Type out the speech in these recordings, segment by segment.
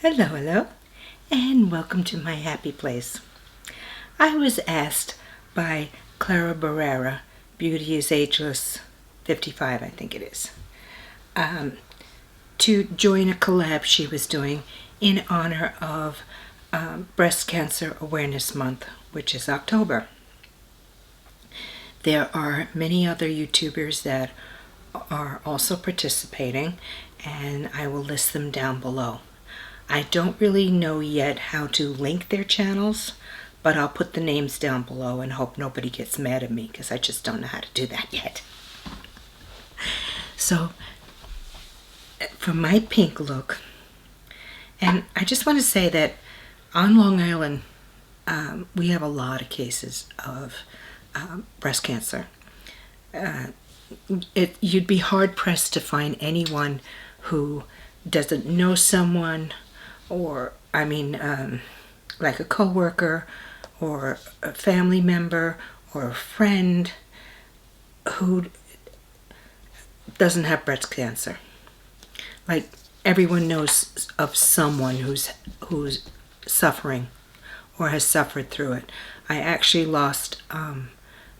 Hello, hello, and welcome to my happy place. I was asked by Clara Barrera, Beauty is Ageless 55, I think it is, to join a collab she was doing in honor of Breast Cancer Awareness Month, which is October. There are many other YouTubers that are also participating, and I will list them down below. I don't really know yet how to link their channels, but I'll put the names down below and hope nobody gets mad at me because I just don't know how to do that yet. So, for my pink look, and I just want to say that on Long Island, we have a lot of cases of breast cancer. You'd be hard-pressed to find anyone who doesn't know someone, or like a coworker or a family member or a friend who doesn't have breast cancer. Like, everyone knows of someone who's suffering or has suffered through it. I actually lost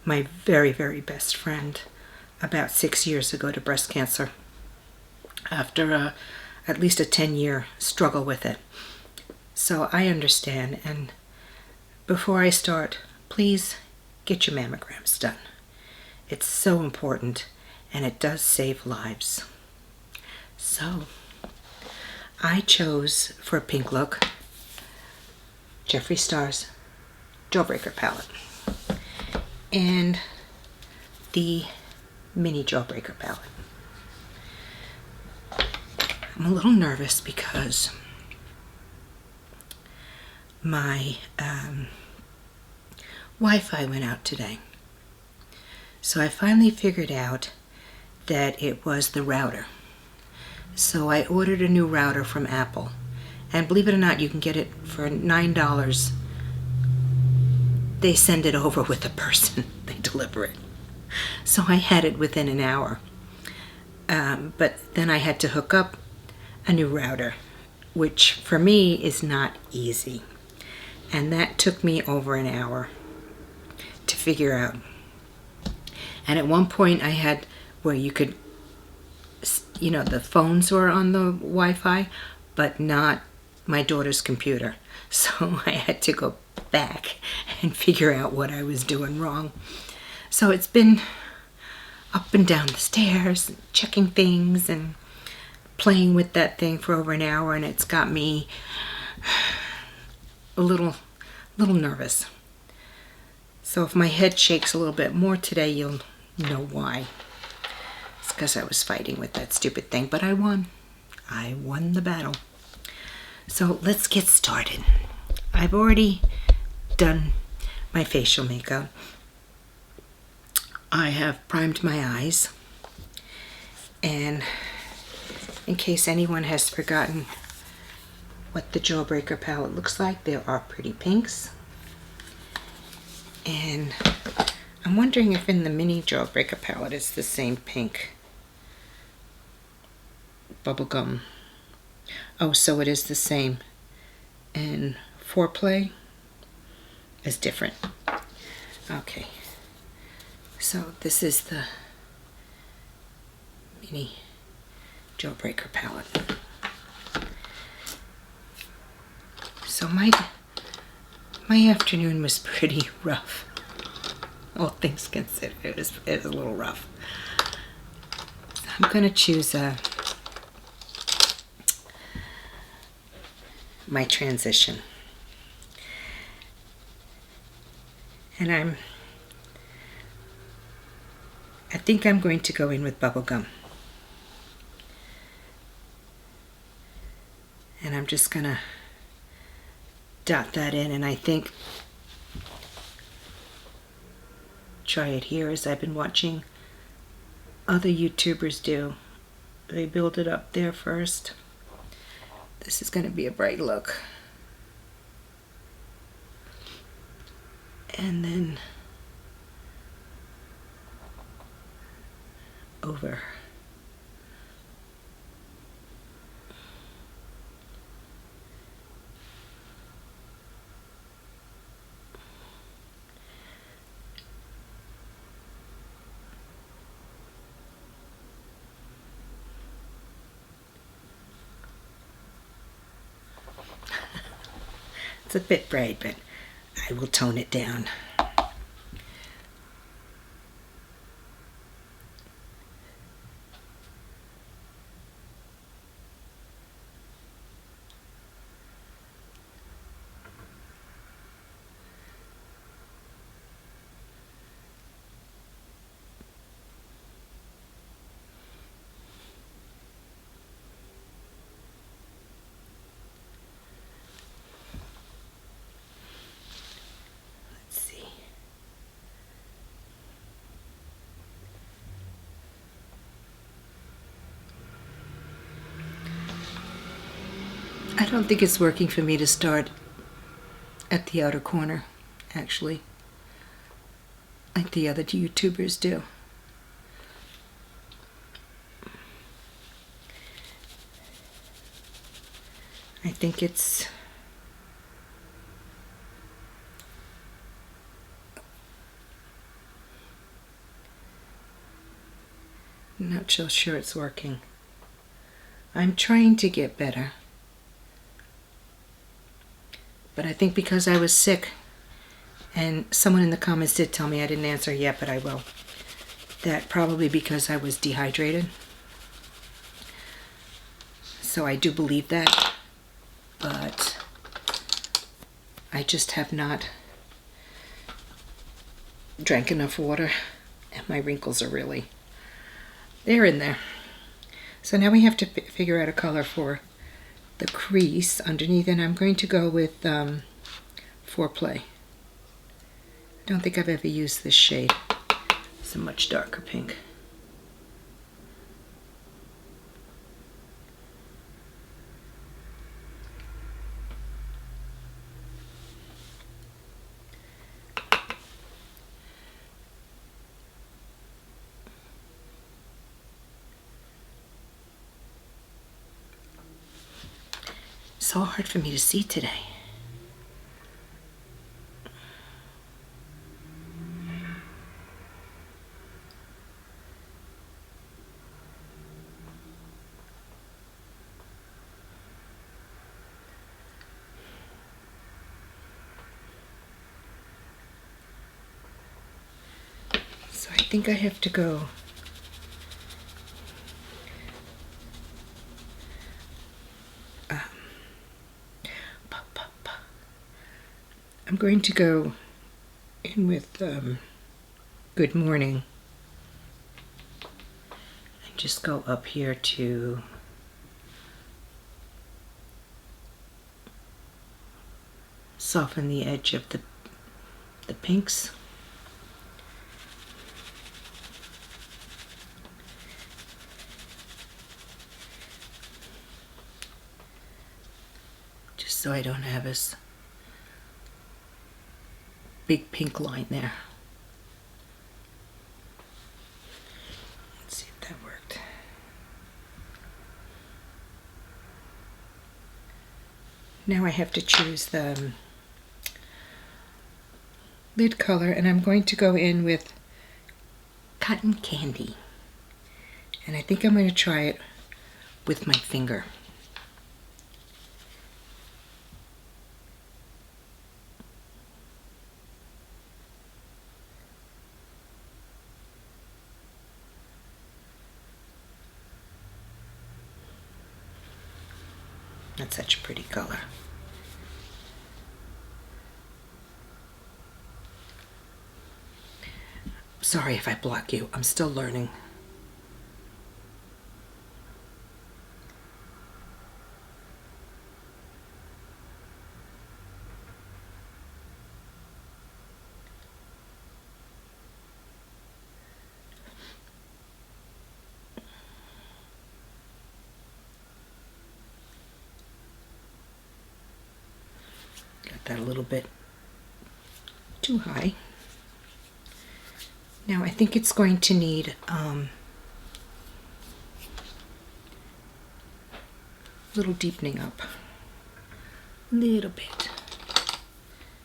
my very, very best friend about 6 years ago to breast cancer after at least a 10-year struggle with it. So I understand, and before I start, please get your mammograms done. It's so important, and it does save lives. So I chose, for a pink look, Jeffree Star's Jawbreaker palette and the mini Jawbreaker palette. I'm a little nervous because my Wi-Fi went out today. So I finally figured out that it was the router. So I ordered a new router from Apple. And believe it or not, you can get it for $9. They send it over with a person. They deliver it. So I had it within an hour. But then I had to hook up a new router, which for me is not easy. And that took me over an hour to figure out. And at one point I had where you could, the phones were on the Wi-Fi, but not my daughter's computer. So I had to go back and figure out what I was doing wrong. So it's been up and down the stairs, checking things and playing with that thing for over an hour, and it's got me a little nervous. So if my head shakes a little bit more today, you'll know why. It's because I was fighting with that stupid thing, but I won. I won the battle. So let's get started. I've already done my facial makeup. I have primed my eyes, and in case anyone has forgotten what the Jawbreaker palette looks like, there are pretty pinks. And I'm wondering if in the mini Jawbreaker palette it's the same pink. Bubblegum. Oh, so it is the same. And Foreplay is different. Okay. So this is the mini Jawbreaker palette. So my afternoon was pretty rough. All things considered, it was a little rough. So I'm going to choose my transition. And I think I'm going to go in with Bubblegum. And I'm just going to dot that in, and I think try it here as I've been watching other YouTubers do. They build it up there first. This is going to be a bright look. And then over. It's a bit bright, but I will tone it down. I don't think it's working for me to start at the outer corner, actually, like the other YouTubers do. I think it's I'm not so sure it's working. I'm trying to get better. But I think because I was sick, and someone in the comments did tell me, I didn't answer yet, but I will, that probably because I was dehydrated. So I do believe that, but I just have not drank enough water, and my wrinkles are really, they're in there. So now we have to figure out a color for the crease underneath, and I'm going to go with Foreplay. I don't think I've ever used this shade. It's a much darker pink. So hard for me to see today. So I think I have to go I'm going to go in with Good Morning and just go up here to soften the edge of the pinks. Just so I don't have this big pink line there. Let's see if that worked. Now I have to choose the lid color, and I'm going to go in with Cotton Candy. And I think I'm going to try it with my finger. That's such a pretty color. Sorry if I block you. I'm still learning. Got that a little bit too high. Now I think it's going to need a little deepening up. A little bit.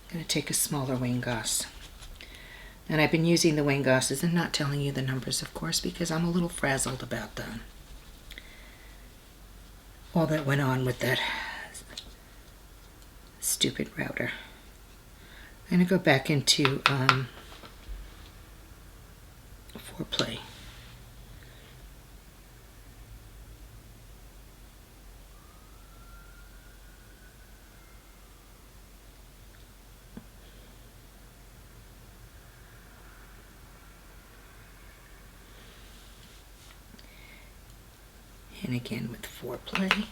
I'm going to take a smaller Wayne Goss. And I've been using the Wayne Gosses and not telling you the numbers, of course, because I'm a little frazzled about them. All that went on with that stupid router. I'm going to go back into Foreplay. And again with Foreplay.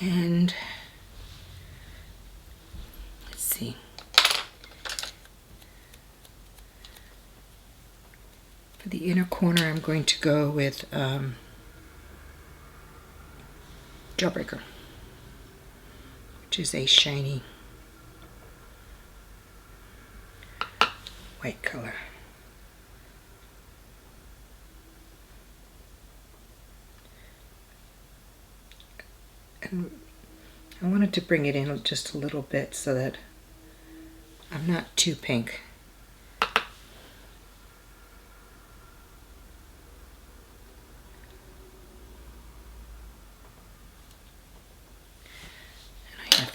And let's see. For the inner corner, I'm going to go with Jailbreaker, which is a shiny white color. And I wanted to bring it in just a little bit so that I'm not too pink.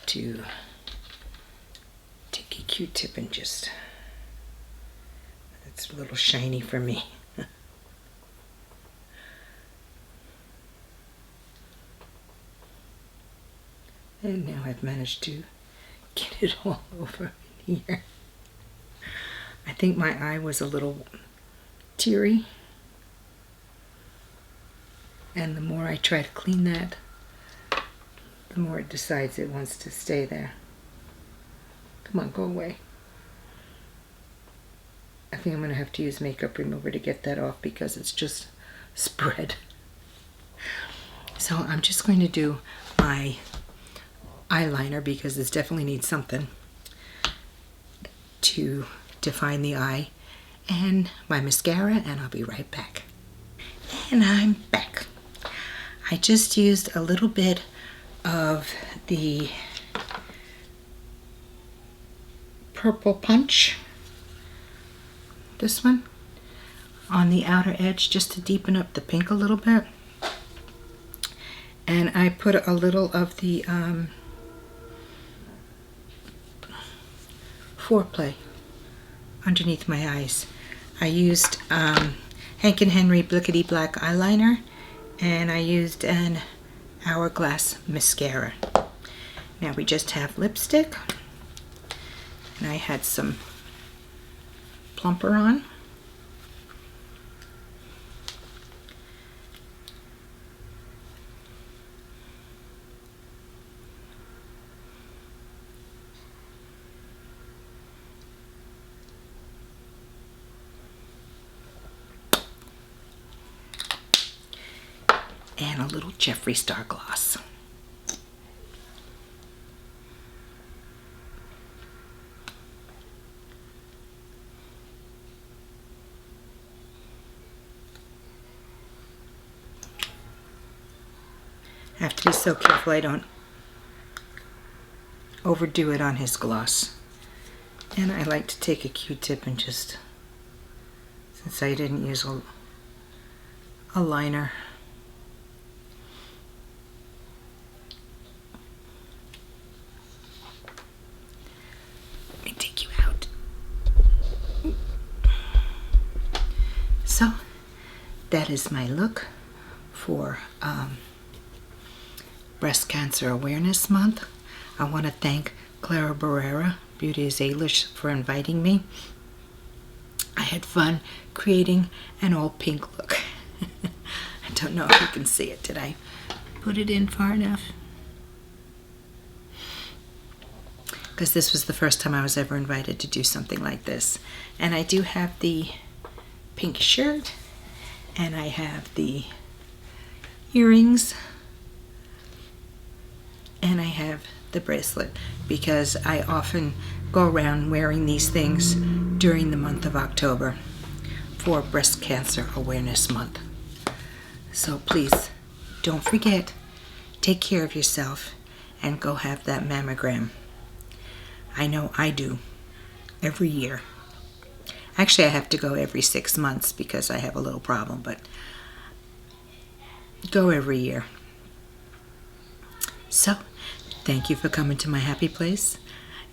To take a Q-tip and just, it's a little shiny for me. And now I've managed to get it all over here. I think my eye was a little teary, and the more I try to clean that, the more it decides it wants to stay there. Come on, go away. I think I'm going to have to use makeup remover to get that off because it's just spread. So I'm just going to do my eyeliner because this definitely needs something to define the eye, and my mascara, and I'll be right back. And I'm back. I just used a little bit of the Purple Punch, this one, on the outer edge just to deepen up the pink a little bit. And I put a little of the Foreplay underneath my eyes. I used Hank & Henry Blickety Black eyeliner, and I used an Hourglass mascara. Now we just have lipstick, and I had some plumper on. And a little Jeffree Star gloss. I have to be so careful I don't overdo it on his gloss. And I like to take a Q-tip and just, since I didn't use a liner, let me take you out. So that is my look for Breast Cancer Awareness Month. I want to thank Clara Barrera, Beauty is Ailish, for inviting me. I had fun creating an all pink look. I don't know if you can see it. Did I put it in far enough? Because this was the first time I was ever invited to do something like this. And I do have the pink shirt, and I have the earrings, and I have the bracelet, because I often go around wearing these things during the month of October for Breast Cancer Awareness Month. So please don't forget, take care of yourself and go have that mammogram. I know I do every year. Actually, I have to go every 6 months because I have a little problem, but go every year. So, thank you for coming to my happy place.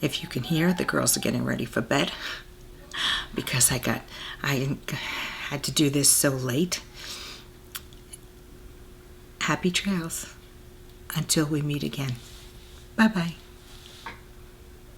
If you can hear, the girls are getting ready for bed because I had to do this so late. Happy trails until we meet again. Bye-bye.